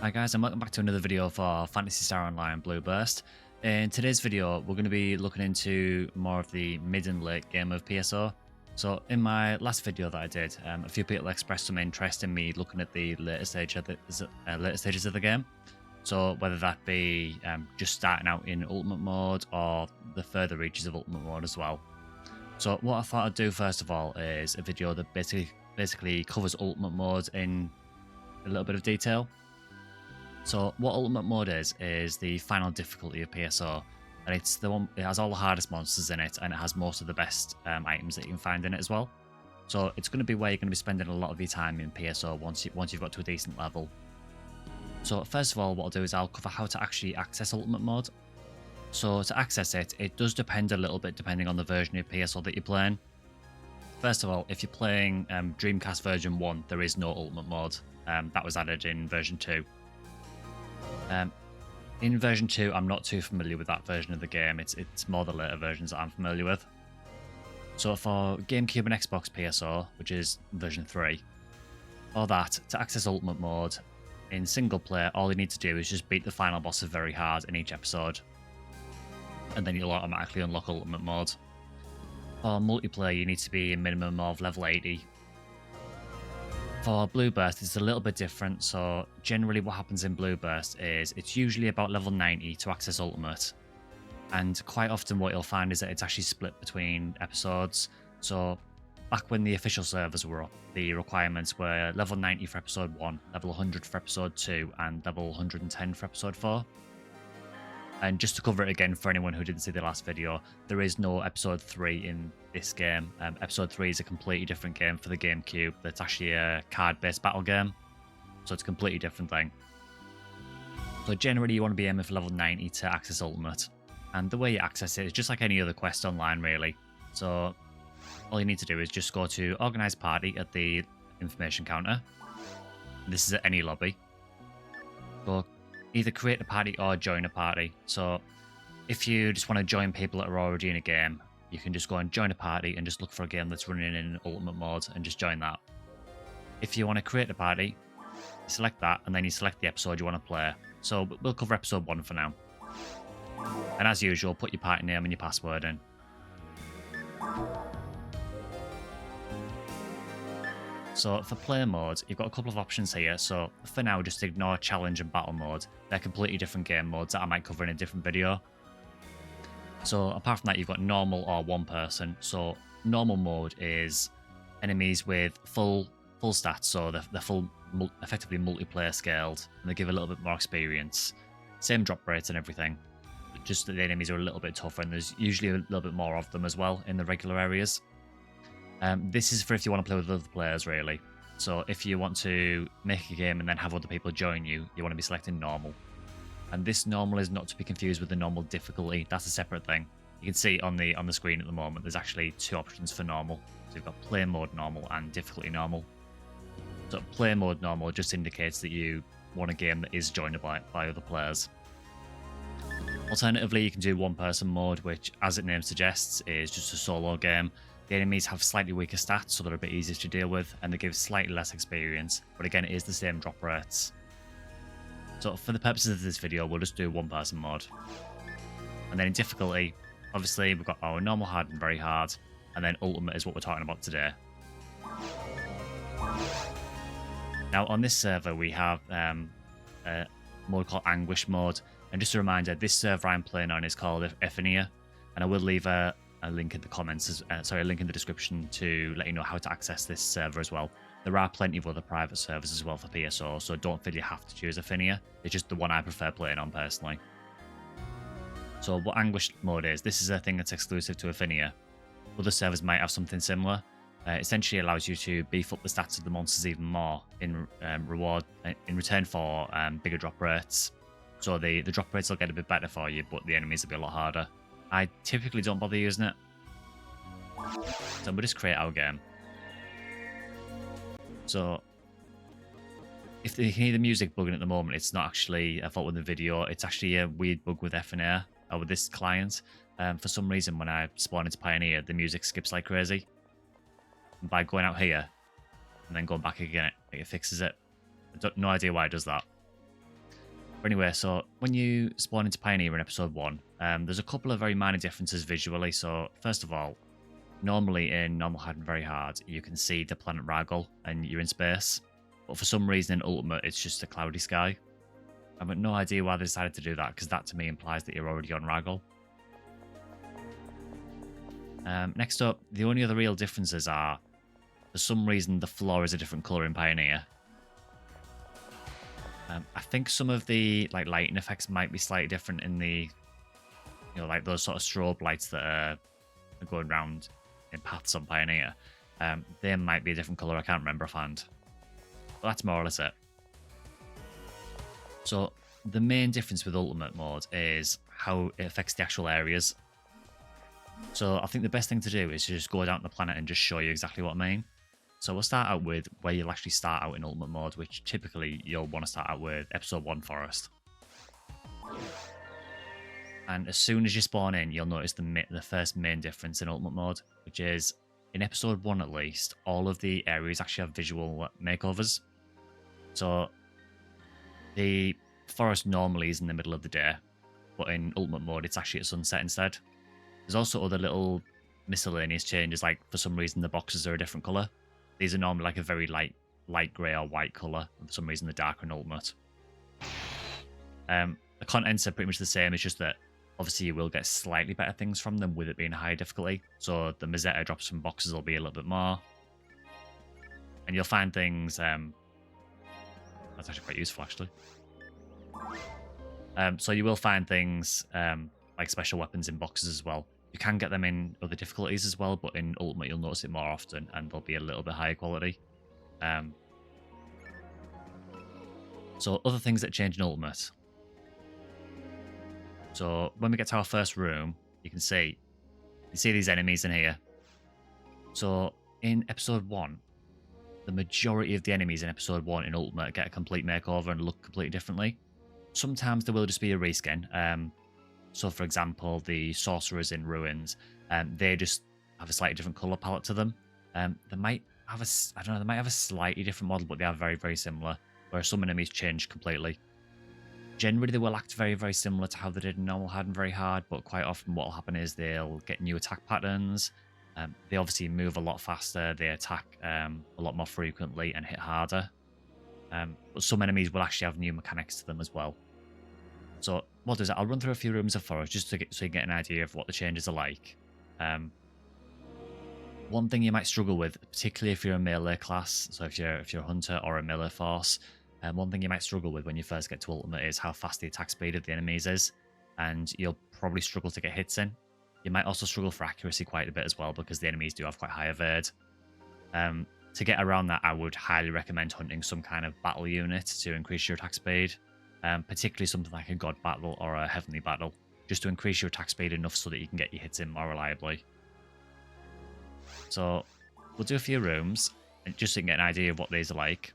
Hi guys, and welcome back to another video for Phantasy Star Online Blue Burst. In today's video, we're going to be looking into more of the mid and late game of PSO. So in my last video that I did, a few people expressed some interest in me looking at the later stages of the game. So whether that be just starting out in Ultimate Mode or the further reaches of Ultimate Mode as well. So what I thought I'd do first of all is a video that basically covers Ultimate Mode in a little bit of detail. So what Ultimate Mode is the final difficulty of PSO, and it's the one. It has all the hardest monsters in it, and it has most of the best items that you can find in it as well. So it's going to be where you're going to be spending a lot of your time in PSO once you've got to a decent level. So first of all, what I'll do is I'll cover how to actually access Ultimate Mode. So to access it, it does depend a little bit depending on the version of PSO that you're playing. First of all, if you're playing Dreamcast version 1, there is no Ultimate Mode. That was added in version 2. In version 2, I'm not too familiar with that version of the game. It's more the later versions that I'm familiar with. So for GameCube and Xbox PSO, which is version 3, for that, to access Ultimate Mode, in single player, all you need to do is just beat the final bosses very hard in each episode. And then you'll automatically unlock Ultimate Mode. For multiplayer, you need to be a minimum of level 80. For Blue Burst, it's a little bit different. So generally what happens in Blue Burst is it's usually about level 90 to access Ultimate. And quite often what you'll find is that it's actually split between episodes. So back when the official servers were up, the requirements were level 90 for episode 1, level 100 for episode 2, and level 110 for episode 4. And just to cover it again for anyone who didn't see the last video, there is no episode 3 in this game. Episode 3 is a completely different game for the GameCube that's actually a card-based battle game. So it's a completely different thing. So generally you want to be aiming for level 90 to access Ultimate. And the way you access it is just like any other quest online really. So all you need to do is just go to Organize Party at the information counter. This is at any lobby. Go either create a party or join a party. So if you just want to join people that are already in a game, you can just go and join a party and just look for a game that's running in Ultimate Mode and just join that. If you want to create a party, you select that and then you select the episode you want to play. So we'll cover episode 1 for now. And as usual, put your party name and your password in. So for player mode, you've got a couple of options here. So for now, just ignore challenge and battle mode. They're completely different game modes that I might cover in a different video. So apart from that, you've got normal or one person. So normal mode is enemies with full stats. So they're effectively multiplayer scaled, and they give a little bit more experience. Same drop rates and everything. Just that the enemies are a little bit tougher, and there's usually a little bit more of them as well in the regular areas. This is for if you want to play with other players, really. So if you want to make a game and then have other people join you, you want to be selecting normal. And this normal is not to be confused with the normal difficulty. That's a separate thing. You can see on the screen at the moment, there's actually 2 options for normal. So you've got play mode normal and difficulty normal. So play mode normal just indicates that you want a game that is joinable by other players. Alternatively, you can do one person mode, which, as its name suggests, is just a solo game. The enemies have slightly weaker stats, so they're a bit easier to deal with, and they give slightly less experience, but again, it is the same drop rates. So for the purposes of this video, we'll just do one person mode. And then in difficulty, obviously, we've got our normal, hard, and very hard, and then ultimate is what we're talking about today. Now, on this server, we have a mode called Anguish mode, and just a reminder, this server I'm playing on is called Ephonia, and I will leave a link in the comments, a link in the description to let you know how to access this server as well. There are plenty of other private servers as well for PSO, so don't feel you have to choose Ephonia. It's just the one I prefer playing on personally. So what Anguish mode is, this is a thing that's exclusive to Ephonia. Other servers might have something similar. Essentially allows you to beef up the stats of the monsters even more in return for bigger drop rates. So the drop rates will get a bit better for you, but the enemies will be a lot harder. I typically don't bother using it. So we'll just create our game. So if you can hear the music bugging at the moment, it's not actually a fault with the video. It's actually a weird bug with Ephonia, or with this client. For some reason, when I spawn into Pioneer, the music skips like crazy. And by going out here and then going back again, it fixes it. No idea why it does that. But anyway, so when you spawn into Pioneer in episode 1, there's a couple of very minor differences visually. So first of all, normally in normal hard and very hard, you can see the planet Ragol and you're in space. But for some reason in Ultimate, it's just a cloudy sky. I've got no idea why they decided to do that, because that to me implies that you're already on Ragol. Next up, the only other real differences are, for some reason, the floor is a different colour in Pioneer. I think some of the lighting effects might be slightly different in the, like those sort of strobe lights that are going around in paths on Pioneer. They might be a different colour. I can't remember offhand. But that's more or less it. So the main difference with Ultimate mode is how it affects the actual areas. So I think the best thing to do is to just go down to the planet and just show you exactly what I mean. So we'll start out with where you'll actually start out in Ultimate mode, which typically you'll want to start out with episode 1 Forest. And as soon as you spawn in, you'll notice the first main difference in Ultimate mode, which is in episode 1 at least, all of the areas actually have visual makeovers. So the forest normally is in the middle of the day, but in Ultimate mode it's actually at sunset instead. There's also other little miscellaneous changes, like for some reason the boxes are a different colour. These are normally like a very light grey or white colour, and for some reason they're darker in Ultimate. The contents are pretty much the same, it's just that obviously you will get slightly better things from them with it being higher difficulty. So the Mazetta drops from boxes will be a little bit more. And you'll find things, that's actually quite useful actually. So you will find things like special weapons in boxes as well. You can get them in other difficulties as well, but in Ultimate you'll notice it more often and they'll be a little bit higher quality. So other things that change in Ultimate. So when we get to our first room, you see these enemies in here. So in episode 1, the majority of the enemies in episode 1 in Ultimate get a complete makeover and look completely differently. Sometimes there will just be a reskin. So for example, the sorcerers in Ruins, they just have a slightly different colour palette to them. They might have they might have a slightly different model, but they are very, very similar, whereas some enemies change completely. Generally, they will act very, very similar to how they did in normal hard and very hard, but quite often what will happen is they'll get new attack patterns. They obviously move a lot faster, they attack a lot more frequently and hit harder. But some enemies will actually have new mechanics to them as well. So what does it? I'll run through a few rooms of forest just so you can get an idea of what the changes are like. One thing you might struggle with, particularly if you're a melee class, so if you're a hunter or a melee force, one thing you might struggle with when you first get to Ultimate is how fast the attack speed of the enemies is, and you'll probably struggle to get hits in. You might also struggle for accuracy quite a bit as well, because the enemies do have quite high evade. To get around that, I would highly recommend hunting some kind of battle unit to increase your attack speed, particularly something like a god battle or a heavenly battle, just to increase your attack speed enough so that you can get your hits in more reliably. So we'll do a few rooms, and just so you can get an idea of what these are like.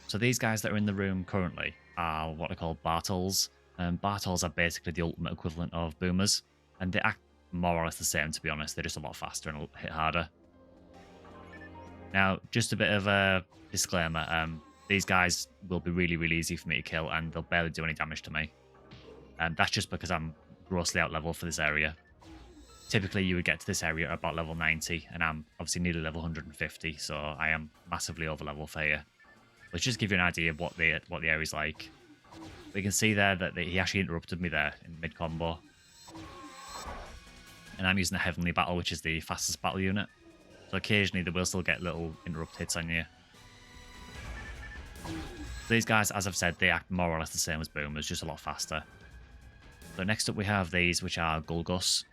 So these guys that are in the room currently are what are called Bartles. Bartles are basically the ultimate equivalent of boomers, and they act more or less the same, to be honest. They're just a lot faster and hit harder. Now, just a bit of a disclaimer. These guys will be really, really easy for me to kill, and they'll barely do any damage to me. That's just because I'm grossly out-leveled for this area. Typically, you would get to this area at about level 90, and I'm obviously nearly level 150, so I am massively over-level for here. Let's just give you an idea of what the area's like. We can see there that he actually interrupted me there in mid-combo. And I'm using the Heavenly Battle, which is the fastest battle unit. So occasionally they will still get little interrupt hits on you. These guys, as I've said, they act more or less the same as boomers, just a lot faster. So next up we have these, which are Gulgus.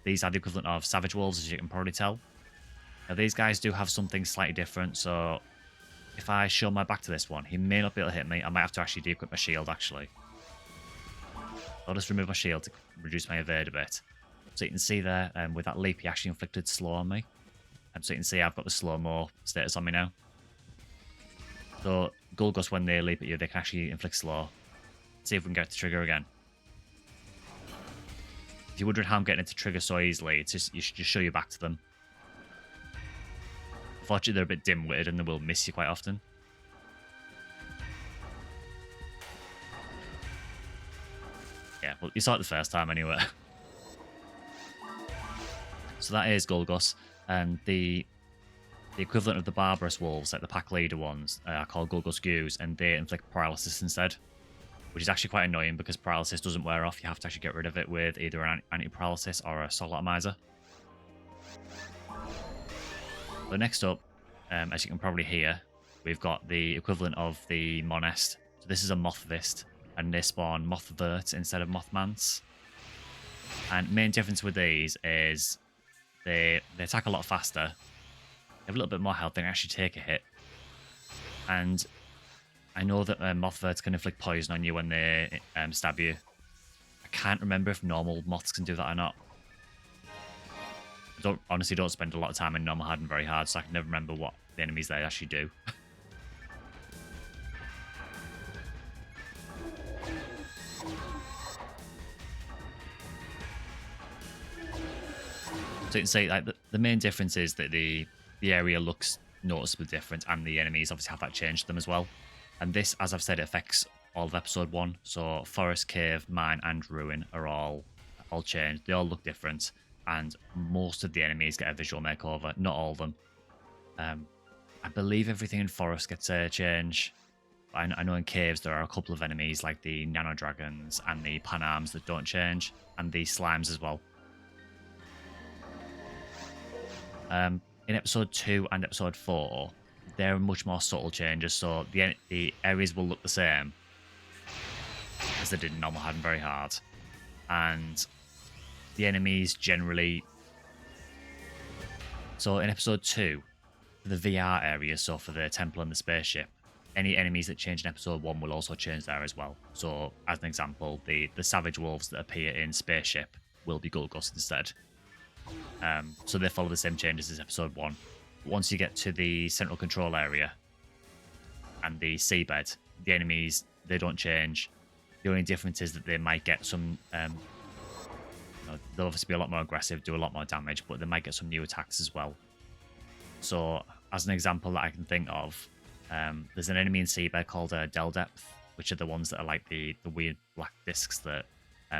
These are the equivalent of Savage Wolves, as you can probably tell. Now these guys do have something slightly different, so if I show my back to this one, he may not be able to hit me. I might have to actually de-equip my shield, actually. I'll just remove my shield to reduce my evade a bit. So you can see there, with that leap, he actually inflicted slow on me. So you can see I've got the slow-mo status on me now. So Gulgus, when they leap at you, they can actually inflict slow. Let's see if we can get the trigger again. If you're wondering how I'm getting it to trigger so easily, it's just, you should just show your back to them. Unfortunately, they're a bit dim-witted and they will miss you quite often. Yeah, well, you saw it the first time anyway. So that is Gulgus, and the equivalent of the barbarous wolves, like the pack leader ones, are called Gulgus Gews, and they inflict paralysis instead, which is actually quite annoying because paralysis doesn't wear off. You have to actually get rid of it with either an anti-paralysis or a soul atomizer. So next up, as you can probably hear, we've got the equivalent of the Monest. So this is a Mothvist, and they spawn Mothverts instead of Mothmans. And main difference with these is they attack a lot faster. They have a little bit more health. They can actually take a hit. And I know that Mothverts can inflict poison on you when they stab you. I can't remember if normal moths can do that or not. I honestly don't spend a lot of time in normal hard and very hard, so I can never remember what the enemies they actually do. So you can say like the main difference is that the area looks noticeably different, and the enemies obviously have that change to them as well. And this, as I've said, it affects all of episode 1. So forest, cave, mine, and ruin are all changed. They all look different, and most of the enemies get a visual makeover. Not all of them. I believe everything in forest gets a change. I know in caves there are a couple of enemies like the nano dragons and the panarms that don't change, and the slimes as well. In episode 2 and episode 4, there are much more subtle changes, so the areas will look the same as they did in normal hard and very hard, and the enemies generally. So in episode 2, for the VR area, so for the temple and the spaceship, any enemies that change in episode 1 will also change there as well. So as an example, the savage wolves that appear in spaceship will be Gulgus instead. So they follow the same changes as episode 1. Once you get to the central control area and the seabed, the enemies, they don't change. The only difference is that they might get some, they'll obviously be a lot more aggressive, do a lot more damage, but they might get some new attacks as well. So as an example that I can think of, there's an enemy in seabed called Del Depth, which are the ones that are like the weird black discs that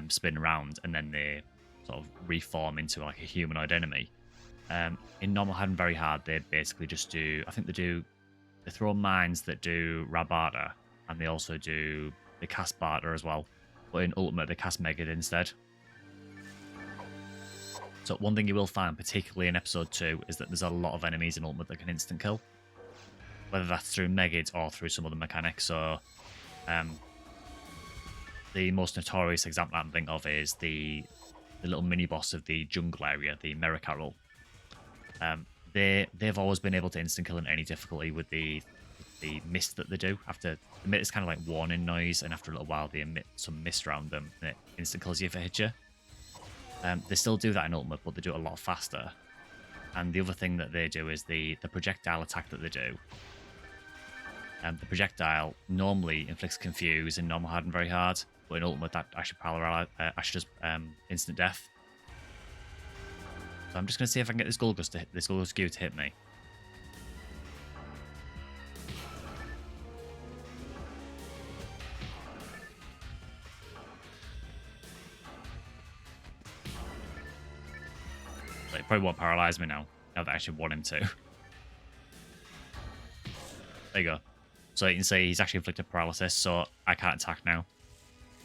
spin around, and then they sort of reform into like a humanoid enemy. In normal hard and very hard, they basically just do, I think they throw mines that do Rabarda, and they cast Barter as well, but in Ultimate they cast Megid instead. So one thing you will find, particularly in episode 2, is that there's a lot of enemies in Ultimate that can instant kill, whether that's through Megid or through some other mechanics. So the most notorious example I can think of is the little mini boss of the jungle area, the Mericarol. They've always been able to instant kill in any difficulty with the mist that they do. After it's kind of like warning noise, and after a little while they emit some mist around them, and it instant kills you if it hits you. They still do that in Ultimate, but they do it a lot faster. And the other thing that they do is the projectile attack that they do. The projectile normally inflicts confuse in normal hard and very hard, but in Ultimate that actually does instant death. So I'm just going to see if I can get this Gulgus Gew to hit me. So it probably won't paralyze me now that I actually want him to. There you go. So you can see he's actually inflicted paralysis, so I can't attack now.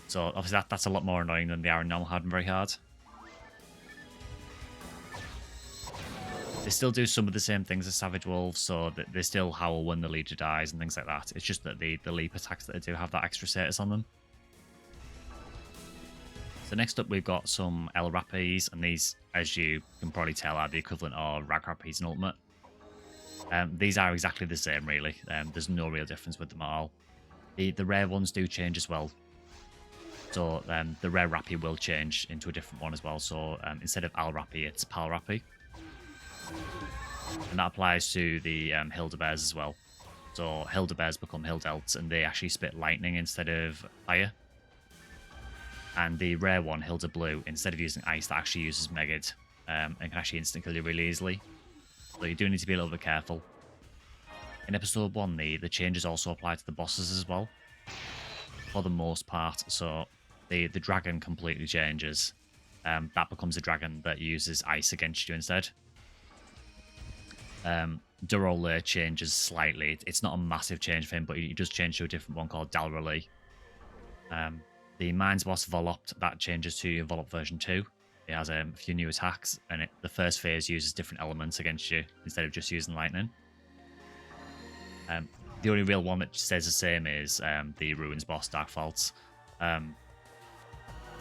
So obviously that's a lot more annoying than they are in normal hard and very hard. They still do some of the same things as Savage Wolves, so that they still howl when the leader dies and things like that. It's just that the leap attacks that they do have that extra status on them. So next up we've got some El Rappies, and these, as you can probably tell, are the equivalent of Rag Rappies in Ultimate. These are exactly the same, really. There's no real difference with them at all. The rare ones do change as well. So the rare Rappy will change into a different one as well. So instead of Al Rappy, it's Pal Rappy. And that applies to the Hildebears as well. So Hildebears become Hildelts, and they actually spit lightning instead of fire. And the rare one, Hilda Blue, instead of using ice, that actually uses Megid, and can actually instant kill you really easily. So you do need to be a little bit careful. In episode 1, the changes also apply to the bosses as well, for the most part. So the dragon completely changes. That becomes a dragon that uses ice against you instead. Durole changes slightly. It's not a massive change for him, but he does change to a different one called Dalroli. The Mines Boss Volop, that changes to Volop version 2. It has a few new attacks, and the first phase uses different elements against you instead of just using lightning. The only real one that stays the same is the Ruins Boss Dark Faults.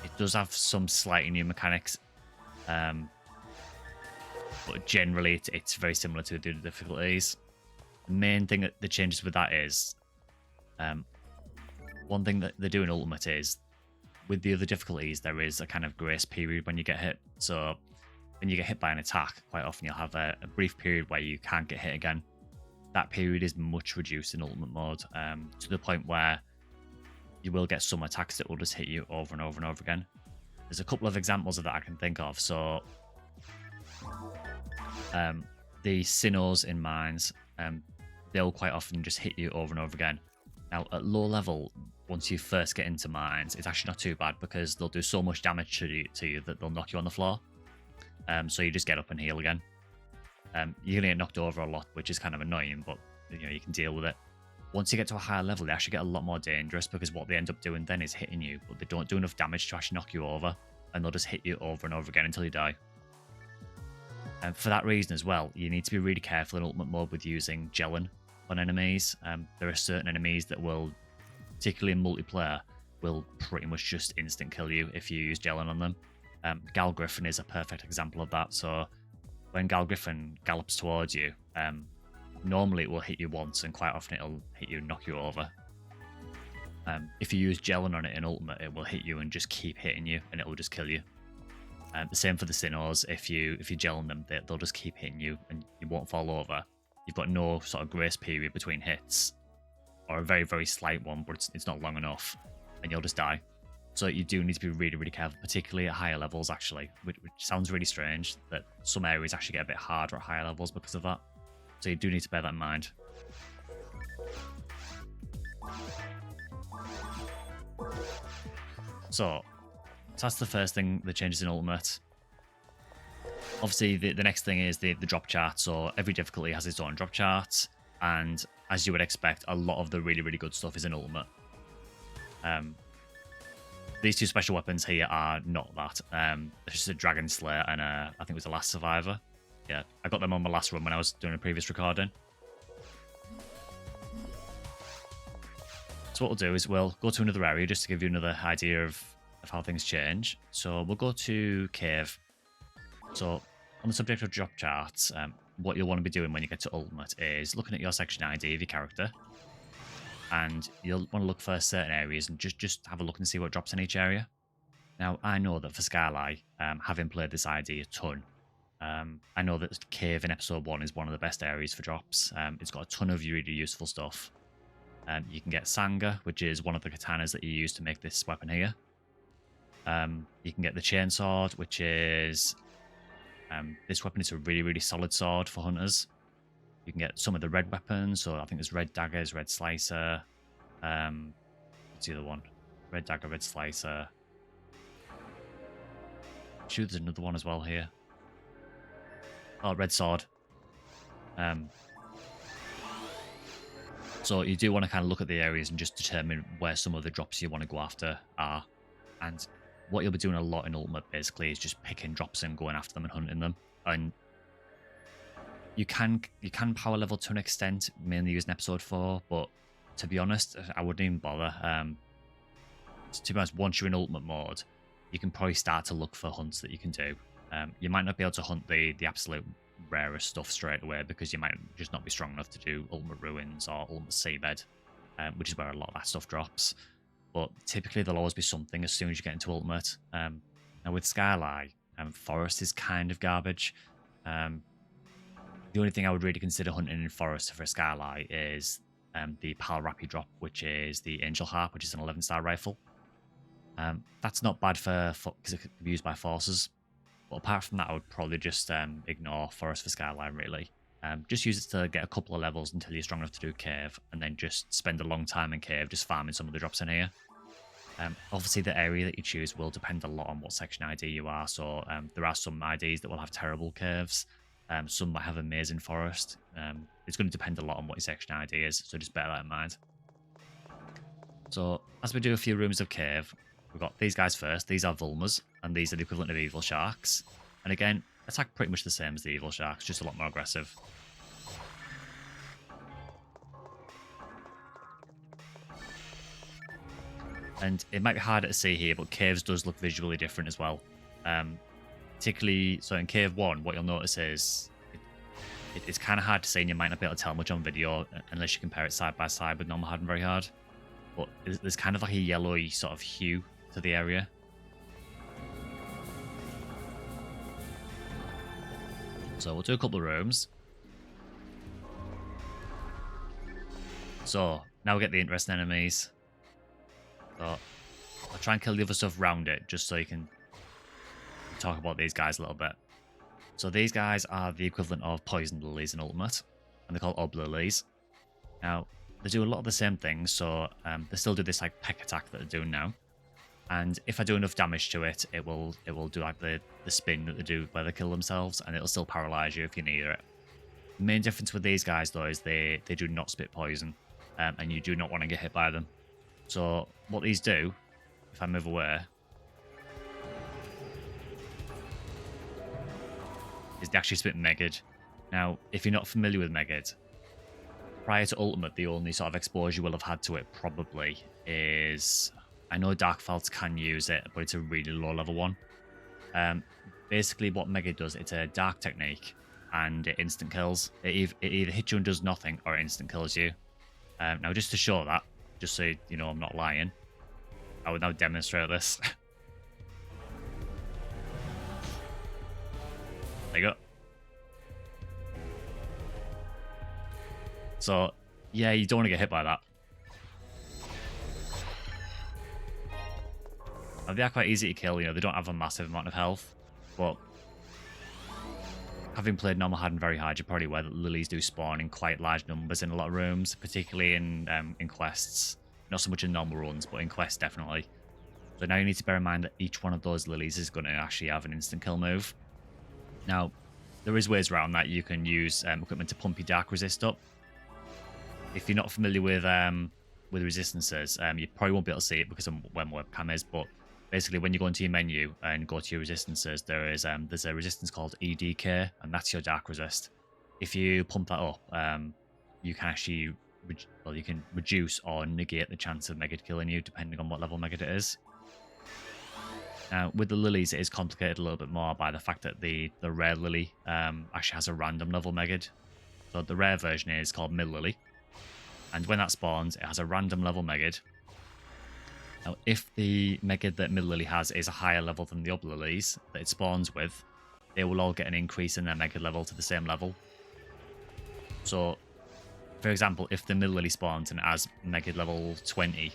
It does have some slightly new mechanics, but generally it's very similar to the difficulties. The main thing that changes with that is, one thing that they do in Ultimate is, with the other difficulties, there is a kind of grace period when you get hit. So when you get hit by an attack, quite often you'll have a brief period where you can't get hit again. That period is much reduced in Ultimate mode, to the point where you will get some attacks that will just hit you over and over and over again. There's a couple of examples of that I can think of. So the Sinnohs in Mines, they'll quite often just hit you over and over again. Now, at low level, once you first get into Mines, it's actually not too bad because they'll do so much damage to you that they'll knock you on the floor. So you just get up and heal again. You're going to get knocked over a lot, which is kind of annoying, but you can deal with it. Once you get to a higher level, they actually get a lot more dangerous because what they end up doing then is hitting you, but they don't do enough damage to actually knock you over, and they'll just hit you over and over again until you die. And for that reason as well, you need to be really careful in Ultimate mode with using Jellen on enemies. There are certain enemies that will, particularly in multiplayer, will pretty much just instant kill you if you use Jellen on them. Gal Griffin is a perfect example of that. So when Gal Griffin gallops towards you, normally it will hit you once, and quite often it'll hit you and knock you over. If you use Jellen on it in Ultimate, it will hit you and just keep hitting you, and it will just kill you. The same for the Sinnohs. If you Jellen them, they'll just keep hitting you, and you won't fall over. You've got no sort of grace period between hits, or a very, very slight one, but it's not long enough, and you'll just die. So you do need to be really, really careful, particularly at higher levels, actually, which sounds really strange, that some areas actually get a bit harder at higher levels because of that. So you do need to bear that in mind. So that's the first thing that changes in Ultimate. Obviously, the next thing is the drop chart. So every difficulty has its own drop chart, and as you would expect, a lot of the really, really good stuff is in Ultimate. These two special weapons here are not that. It's just a Dragon Slayer and I think it was the Last Survivor. Yeah, I got them on my last run when I was doing a previous recording. So what we'll do is we'll go to another area just to give you another idea of how things change. So we'll go to Cave. So on the subject of drop charts, what you'll want to be doing when you get to Ultimate is looking at your section ID of your character. And you'll want to look for certain areas and just have a look and see what drops in each area. Now, I know that for Skyline, having played this ID a ton, I know that Cave in Episode 1 is one of the best areas for drops. It's got a ton of really useful stuff. You can get Sanga, which is one of the katanas that you use to make this weapon here. You can get the Chainsword, which is... this weapon is a really, really solid sword for hunters. You can get some of the red weapons, so I think there's red daggers, red slicer. What's the other one? Red dagger, red slicer. Sure, there's another one as well here. Oh, red sword. So you do want to kind of look at the areas and just determine where some of the drops you want to go after are. And what you'll be doing a lot in Ultimate basically is just picking drops and going after them and hunting them. And you can power level to an extent, mainly using Episode 4, but to be honest, I wouldn't even bother. To be honest, once you're in Ultimate mode, you can probably start to look for hunts that you can do. You might not be able to hunt the absolute rarest stuff straight away because you might just not be strong enough to do Ultimate Ruins or Ultimate Seabed, which is where a lot of that stuff drops. But typically there'll always be something as soon as you get into Ultimate. Now with Skyline, Forest is kind of garbage. The only thing I would really consider hunting in Forest for a Skyline is the Pal Rappy drop, which is the Angel Harp, which is an 11-star rifle. That's not bad because it can be used by forces. But apart from that, I would probably just ignore Forest for Skyline, really. Just use it to get a couple of levels until you're strong enough to do Cave, and then just spend a long time in Cave just farming some of the drops in here. Obviously, the area that you choose will depend a lot on what section ID you are. So there are some IDs that will have terrible curves. Some might have amazing forest. It's going to depend a lot on what your section ID is, so just bear that in mind. So as we do a few rooms of cave, we've got these guys first. These are Vulmas, and these are the equivalent of evil sharks. And again, attack pretty much the same as the evil sharks, just a lot more aggressive. And it might be harder to see here, but caves does look visually different as well. Particularly, so in Cave 1, what you'll notice is it's kind of hard to see, and you might not be able to tell much on video unless you compare it side by side with normal hard and very hard. But there's kind of like a yellowy sort of hue to the area. So we'll do a couple of rooms. So now we get the interesting enemies. So I'll try and kill the other stuff around it, just so you can talk about these guys a little bit. So these guys are the equivalent of Poison Lilies in Ultimate, and they're called Ob Lilies. Now, they do a lot of the same things, so they still do this like peck attack that they're doing now. And if I do enough damage to it, it will do like the spin that they do where they kill themselves, and it'll still paralyze you if you need it. The main difference with these guys, though, is they do not spit poison, and you do not want to get hit by them. So what these do, if I move away, is they actually spit Megid. Now, if you're not familiar with Megid, prior to Ultimate, the only sort of exposure you will have had to it probably is... I know Dark Felts can use it, but it's a really low level one. Basically, what Megid does, it's a dark technique, and it instant kills. It either hits you and does nothing, or it instant kills you. Now, just to show that, just so you know I'm not lying, I would now demonstrate this. There you go. So, yeah, you don't want to get hit by that. Now, they are quite easy to kill, you know, they don't have a massive amount of health, but having played normal hard and very hard, you're probably aware that lilies do spawn in quite large numbers in a lot of rooms, particularly in quests. Not so much in normal runs, but in quests definitely. So now you need to bear in mind that each one of those lilies is going to actually have an instant kill move. Now, there is ways around that. You can use equipment to pump your dark resist up. If you're not familiar with resistances, you probably won't be able to see it because of where my webcam is, but basically when you go into your menu and go to your resistances, there's a resistance called EDK, and that's your dark resist. If you pump that up, you can actually you can reduce or negate the chance of Megid killing you depending on what level Megid it is. Now, with the lilies, it is complicated a little bit more by the fact that the rare lily actually has a random level Megid. So the rare version is called Mill Lily, and when that spawns, it has a random level Megid. Now, if the Megid that Mill Lily has is a higher level than the Ob Lilies that it spawns with, they will all get an increase in their Megid level to the same level. So, for example, if the Mill Lily spawns and it has Megid level 20,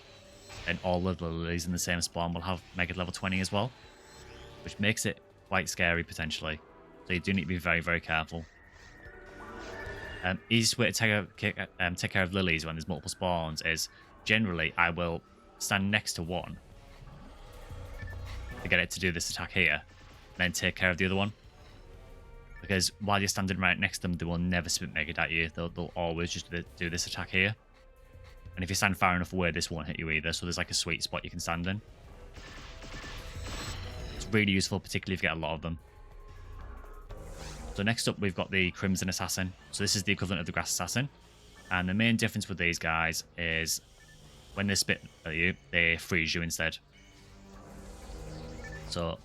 then all of the lilies in the same spawn will have Megid level 20 as well, which makes it quite scary potentially. So you do need to be very, very careful. Easiest way to take care of lilies when there's multiple spawns is generally I will stand next to one to get it to do this attack here, then take care of the other one. Because while you're standing right next to them, they will never spit Megid at you. They'll always just do this attack here. And if you stand far enough away, this won't hit you either. So there's like a sweet spot you can stand in. It's really useful, particularly if you get a lot of them. So next up, we've got the Crimson Assassin. So this is the equivalent of the Grass Assassin. And the main difference with these guys is when they spit at you, they freeze you instead. So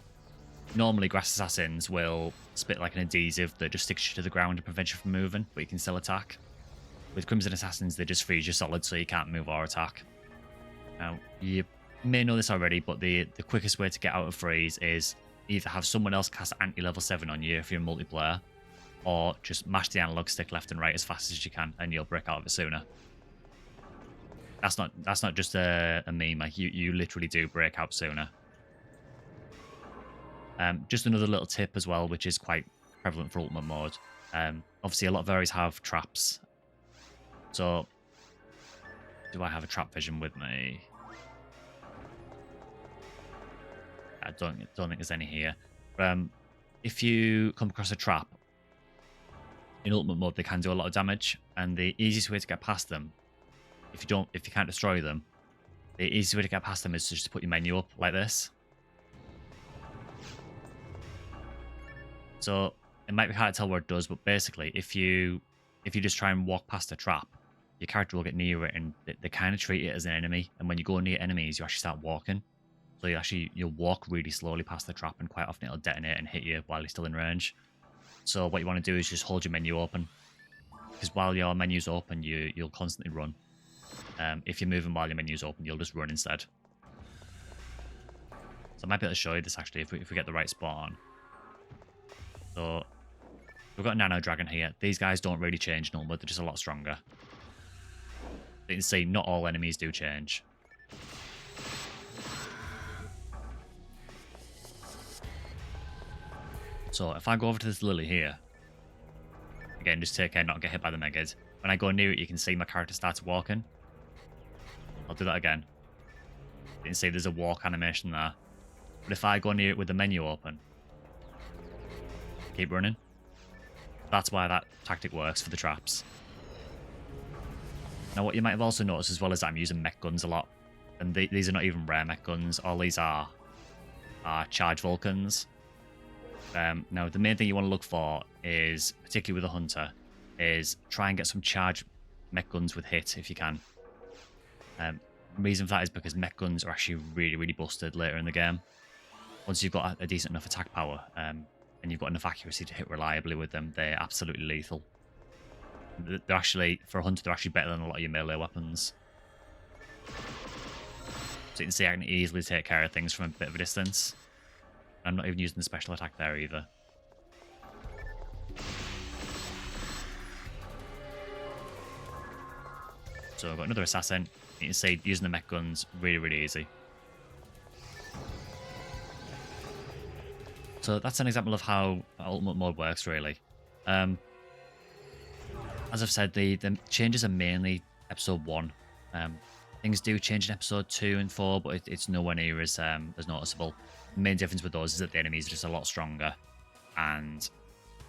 normally Grass Assassins will spit like an adhesive that just sticks you to the ground and prevents you from moving, but you can still attack. With Crimson Assassins, they just freeze you solid so you can't move or attack. Now, you may know this already, but the quickest way to get out of freeze is either have someone else cast anti-level 7 on you if you're a multiplayer, or just mash the analog stick left and right as fast as you can and you'll break out of it sooner. That's not just a meme, like you literally do break out sooner. Just another little tip as well, which is quite prevalent for Ultimate mode. Obviously, a lot of areas have traps. So, do I have a trap vision with me? I don't think there's any here. If you come across a trap in ultimate mode, they can do a lot of damage, and the easiest way to get past them, if you can't destroy them, the easiest way to get past them is just to put your menu up like this. So it might be hard to tell where it does, but basically, if you just try and walk past a trap, your character will get near it, and they kind of treat it as an enemy. And when you go near enemies, you actually start walking. So you'll walk really slowly past the trap, and quite often it'll detonate and hit you while you're still in range. So what you want to do is just hold your menu open, because while your menu's open, you'll constantly run. If you're moving while your menu's open, you'll just run instead. So I might be able to show you this actually if we get the right spot on. So we've got a Nano Dragon here. These guys don't really change normal, they're just a lot stronger. You can see not all enemies do change. So if I go over to this Lily here, again, just take care not to get hit by the Megid. When I go near it, you can see my character starts walking. I'll do that again. You can see there's a walk animation there. But if I go near it with the menu open, keep running. That's why that tactic works for the traps. Now, what you might have also noticed as well is that I'm using Mechguns a lot. And these are not even rare Mechguns. All these are charge Vulcans. Now, the main thing you want to look for is, particularly with a Hunter, is try and get some charge Mechguns with hit if you can. The reason for that is because Mechguns are actually really, really busted later in the game. Once you've got a decent enough attack power, and you've got enough accuracy to hit reliably with them, they're absolutely lethal. They're actually, for a Hunter, they're actually better than a lot of your melee weapons. So you can see I can easily take care of things from a bit of a distance. I'm not even using the special attack there either. So I've got another assassin. You can see using the Mechguns, really, really easy. So that's an example of how ultimate mode works, really. As I've said, the changes are mainly episode 1. Things do change in episode 2 and 4, but it's nowhere near as noticeable. The main difference with those is that the enemies are just a lot stronger, and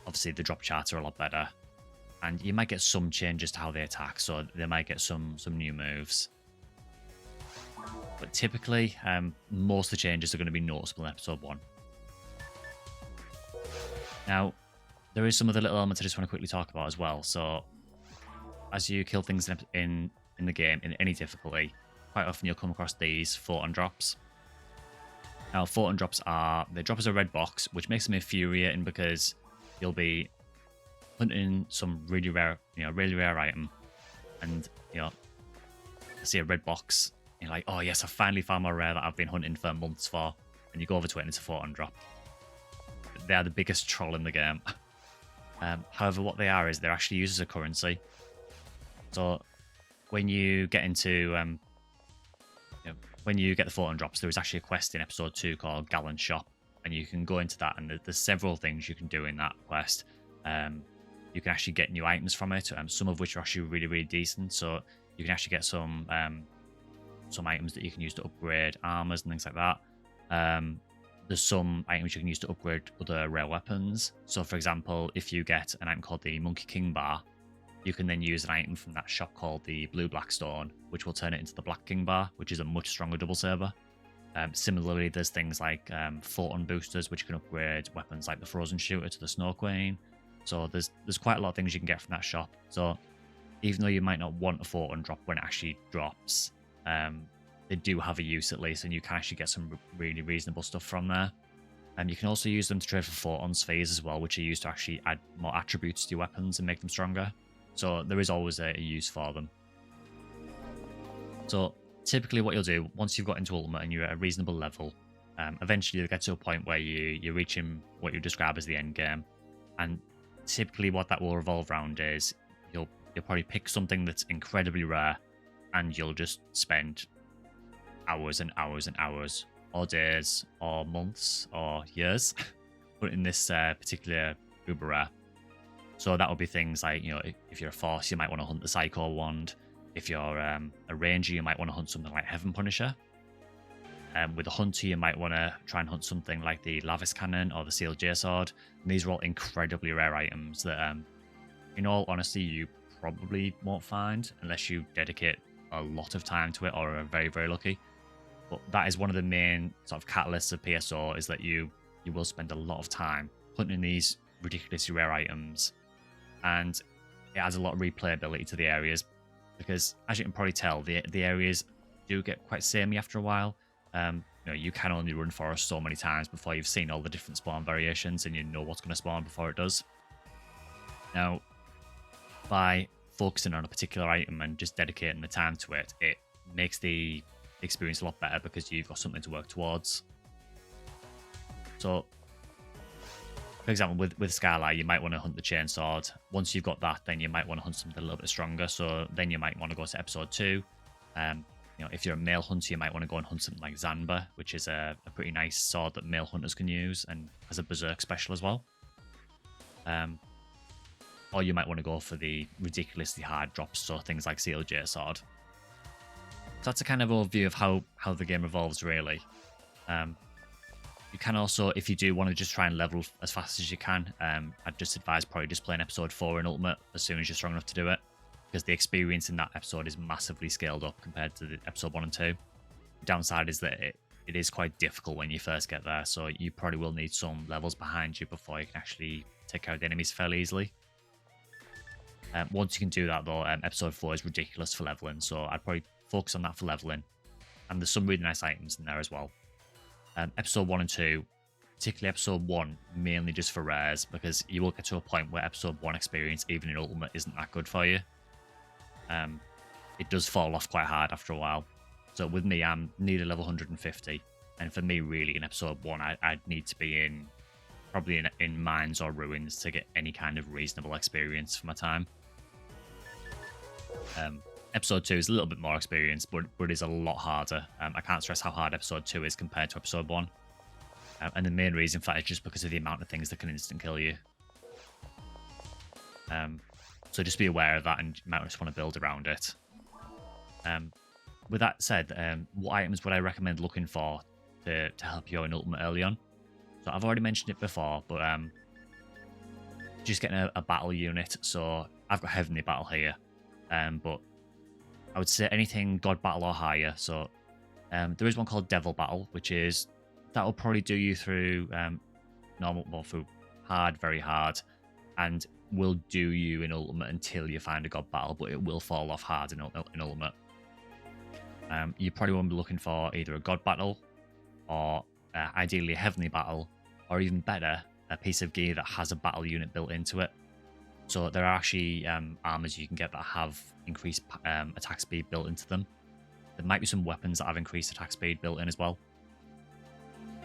obviously the drop charts are a lot better. And you might get some changes to how they attack, so they might get some new moves. But typically, most of the changes are going to be noticeable in episode 1. Now, there is some other little elements I just want to quickly talk about as well. So, as you kill things in the game, in any difficulty, quite often you'll come across these Photon Drops. Now, Photon Drops they drop as a red box, which makes them infuriating because you'll be hunting some really rare item, and see a red box, and you're like, oh yes, I finally found my rare that I've been hunting for months for, and you go over to it and it's a Photon Drop. They are the biggest troll in the game. However, what they are is they're actually used as a currency. So when you get into when you get the Photon Drops, there is actually a quest in episode 2 called Gallon Shop, and you can go into that, and there's several things you can do in that quest. You can actually get new items from it, some of which are actually really, really decent. So you can actually get some items that you can use to upgrade armors and things like that. There's some items you can use to upgrade other rare weapons. So, for example, if you get an item called the Monkey King Bar, you can then use an item from that shop called the Blue Black Stone, which will turn it into the Black King Bar, which is a much stronger double saber. Similarly, there's things like Photon Boosters, which can upgrade weapons like the Frozen Shooter to the Snow Queen. So there's quite a lot of things you can get from that shop. So even though you might not want a Photon Drop when it actually drops, they do have a use at least, and you can actually get some really reasonable stuff from there. You can also use them to trade for Photon Spheres as well, which are used to actually add more attributes to your weapons and make them stronger. So there is always a use for them. So typically what you'll do, once you've got into Ultimate and you're at a reasonable level, eventually you'll get to a point where you're reaching what you describe as the end game. And typically what that will revolve around is you'll probably pick something that's incredibly rare, and you'll just spend hours and hours and hours, or days, or months, or years, but in this particular uber rare. So that would be things like, if you're a Force, you might want to hunt the Psycho Wand. If you're a Ranger, you might want to hunt something like Heaven Punisher. With a hunter, you might want to try and hunt something like the Lavis Cannon or the Sealed J Sword. And these are all incredibly rare items that, in all honesty, you probably won't find unless you dedicate a lot of time to it or are very, very lucky. But that is one of the main sort of catalysts of PSO, is that you will spend a lot of time hunting these ridiculously rare items, and it adds a lot of replayability to the areas, because as you can probably tell, the areas do get quite samey after a while. You can only run forest so many times before you've seen all the different spawn variations and you know what's going to spawn before it does. Now, by focusing on a particular item and just dedicating the time to it, it makes the experience a lot better because you've got something to work towards. So, for example, with Skylight, you might want to hunt the Chainsword. Once you've got that, then you might want to hunt something a little bit stronger. So then you might want to go to episode 2. If you're a male hunter, you might want to go and hunt something like Zanba, which is a pretty nice sword that male hunters can use and has a Berserk special as well. Or you might want to go for the ridiculously hard drops, so things like Sealed J Sword. So that's a kind of overview of how the game evolves, really. You can also, if you do want to just try and level as fast as you can, I'd just advise probably just playing episode 4 in Ultimate as soon as you're strong enough to do it, because the experience in that episode is massively scaled up compared to the episode 1 and 2. The downside is that it is quite difficult when you first get there, so you probably will need some levels behind you before you can actually take out the enemies fairly easily. Once you can do that though, episode 4 is ridiculous for leveling, so I'd probably focus on that for leveling. And there's some really nice items in there as well. Episode 1 and 2, particularly episode 1, mainly just for rares, because you will get to a point where episode 1 experience, even in Ultimate, isn't that good for you. It does fall off quite hard after a while. So with me, I'm near level 150, and for me, really, in episode 1, I'd need to be probably in mines or ruins to get any kind of reasonable experience for my time. Episode 2 is a little bit more experience, but it is a lot harder. I can't stress how hard episode 2 is compared to episode 1. And the main reason for that is just because of the amount of things that can instant kill you. So just be aware of that, and you might just want to build around it. With that said, what items would I recommend looking for to help you in Ultimate early on? So I've already mentioned it before, but just getting a battle unit. So I've got Heavenly Battle here, but I would say anything God Battle or higher. So there is one called Devil Battle, that will probably do you through through hard, very hard, and will do you in Ultimate until you find a God Battle, but it will fall off hard in Ultimate. You probably won't be looking for either a God Battle or ideally a Heavenly Battle, or even better, a piece of gear that has a battle unit built into it. So there are actually armors you can get that have increased attack speed built into them. There might be some weapons that have increased attack speed built in as well.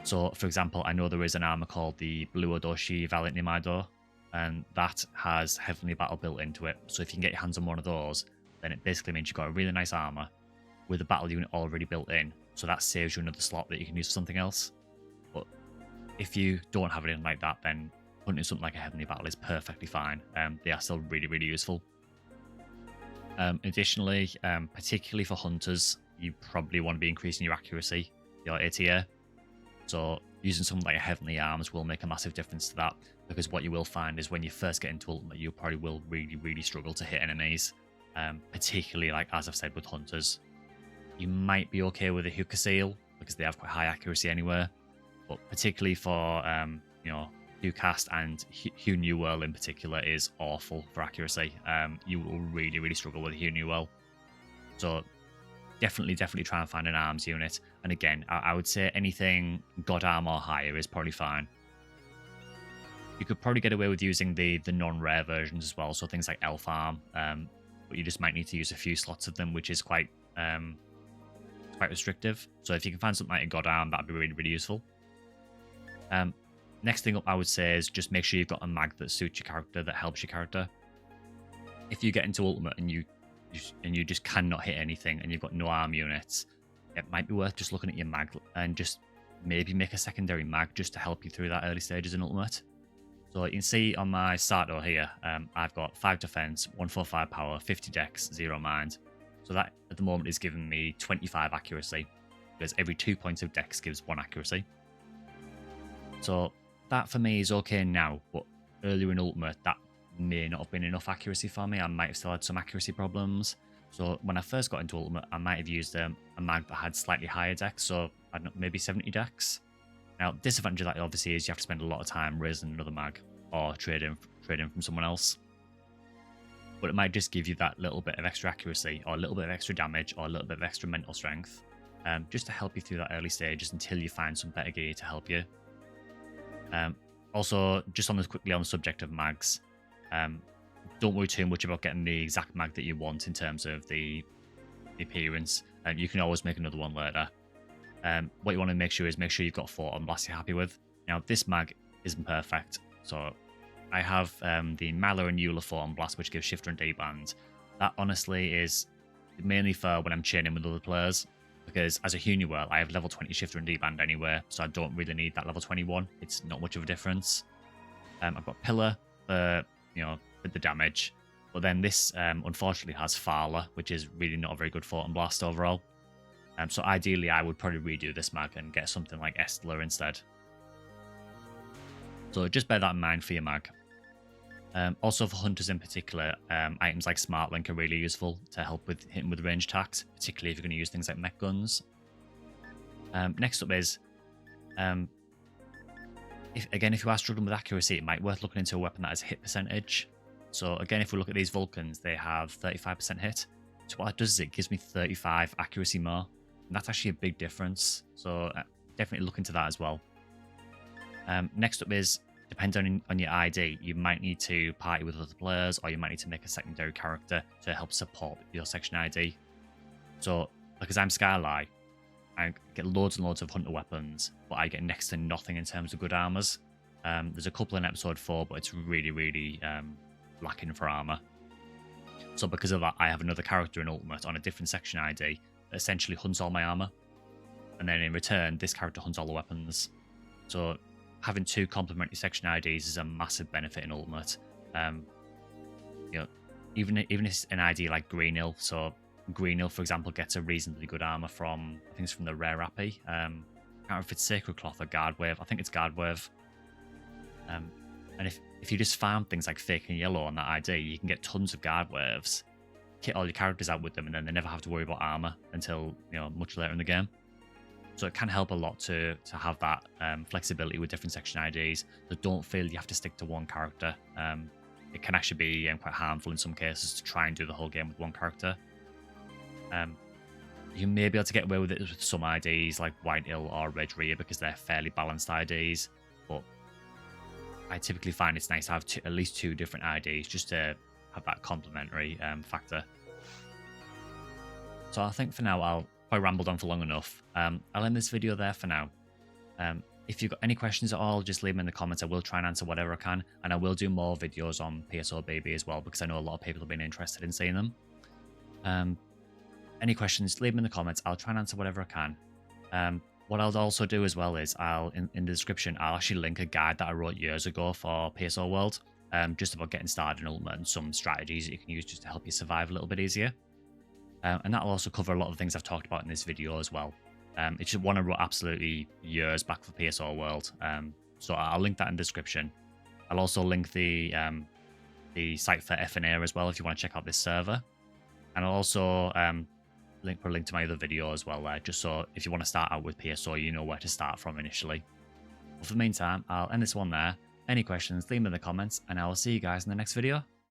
So, for example, I know there is an armor called the Blue Odoshi Valiant Nimaido, and that has Heavenly Battle built into it. So if you can get your hands on one of those, then it basically means you've got a really nice armor with a battle unit already built in. So that saves you another slot that you can use for something else. But if you don't have anything like that, then hunting something like a Heavenly Battle is perfectly fine. They are still really, really useful. Additionally, particularly for hunters, you probably want to be increasing your accuracy, your ATA. So using something like a Heavenly Arms will make a massive difference to that, because what you will find is when you first get into Ultimate, you probably will really, really struggle to hit enemies, particularly, like as I've said, with hunters. You might be okay with a Hooker Seal, because they have quite high accuracy anywhere, but particularly for, Hugcast and Hugh Newell in particular is awful for accuracy. You will really, really struggle with Hugh Newell. So definitely try and find an arms unit. And again, I would say anything God Arm or higher is probably fine. You could probably get away with using the non-rare versions as well, so things like Elf Arm, but you just might need to use a few slots of them, which is quite restrictive. So if you can find something like a God Arm, that'd be really, really useful. Next thing up, I would say, is just make sure you've got a mag that suits your character, that helps your character. If you get into Ultimate and you just cannot hit anything and you've got no arm units, it might be worth just looking at your mag and just maybe make a secondary mag just to help you through that early stages in Ultimate. So you can see on my starter here, I've got 5 defense, 145 power, 50 dex, 0 mind. So that at the moment is giving me 25 accuracy. because every 2 points of dex gives 1 accuracy. So that for me is okay now, but earlier in Ultimate, that may not have been enough accuracy for me. I might have still had some accuracy problems. So when I first got into Ultimate, I might have used a mag that had slightly higher dex, so I don't know, maybe 70 dex. Now, disadvantage of that obviously is you have to spend a lot of time raising another mag or trading from someone else. But it might just give you that little bit of extra accuracy or a little bit of extra damage or a little bit of extra mental strength, just to help you through that early stages until you find some better gear to help you. Also, just quickly on the subject of mags, don't worry too much about getting the exact mag that you want in terms of the appearance. You can always make another one later. What you want to make sure you've got Photon Blast you're happy with. Now, this mag isn't perfect, so I have the Mala and Eula Photon Blast, which gives Shifter and D-Band. That honestly is mainly for when I'm chaining with other players, because as a Huniwell, I have level 20 Shifter and D-Band anyway, so I don't really need that level 21. It's not much of a difference. I've got Pillar for, with the damage, but then this unfortunately has Fala, which is really not a very good Photon Blast overall. So ideally, I would probably redo this mag and get something like Estella instead. So just bear that in mind for your mag. Also for hunters in particular, items like Smart Link are really useful to help with hitting with range attacks, particularly if you're going to use things like Mechguns. Next up is, if you are struggling with accuracy, it might be worth looking into a weapon that has hit percentage. So again, if we look at these Vulcans, they have 35% hit. So what that does is it gives me 35 accuracy more. And that's actually a big difference. So definitely look into that as well. Next up is, depending on your ID, you might need to party with other players, or you might need to make a secondary character to help support your section ID. So, because I'm Skylight, I get loads and loads of hunter weapons, but I get next to nothing in terms of good armors. There's a couple in episode 4, but it's really, really lacking for armor. So because of that, I have another character in Ultimate on a different section ID that essentially hunts all my armor. And then in return, this character hunts all the weapons. So having 2 complementary section IDs is a massive benefit in Ultimate. Even if it's an ID like Greenhill, so Greenhill, for example, gets a reasonably good armor from, I think it's from the Rare Appy. I can't remember if it's Sacred Cloth or Guard Wave. I think it's Guard Wave. And if you just farm things like Fake and Yellow on that ID, you can get tons of Guard Waves, kit all your characters out with them, and then they never have to worry about armor until much later in the game. So it can help a lot to have that flexibility with different section IDs. So don't feel you have to stick to one character. It can actually be quite harmful in some cases to try and do the whole game with one character. You may be able to get away with it with some IDs like White Hill or Red Rear because they're fairly balanced IDs, but I typically find it's nice to have at least 2 different IDs just to have that complementary factor. So I think for now I rambled on for long enough. I'll end this video there for now. If you've got any questions at all, just leave them in the comments. I will try and answer whatever I can, and I will do more videos on PSO Baby as well because I know a lot of people have been interested in seeing them. Any questions, leave them in the comments. I'll try and answer whatever I can. What I'll also do as well is in the description, I'll actually link a guide that I wrote years ago for PSO World, just about getting started in Ultimate and some strategies that you can use just to help you survive a little bit easier. And that'll also cover a lot of the things I've talked about in this video as well. It's just one I wrote absolutely years back for PSO World. So I'll link that in the description. I'll also link the site for FNA as well if you want to check out this server. And I'll also put a link to my other video as well there, just so if you want to start out with PSO, you know where to start from initially. But for the meantime, I'll end this one there. Any questions, leave them in the comments, and I will see you guys in the next video.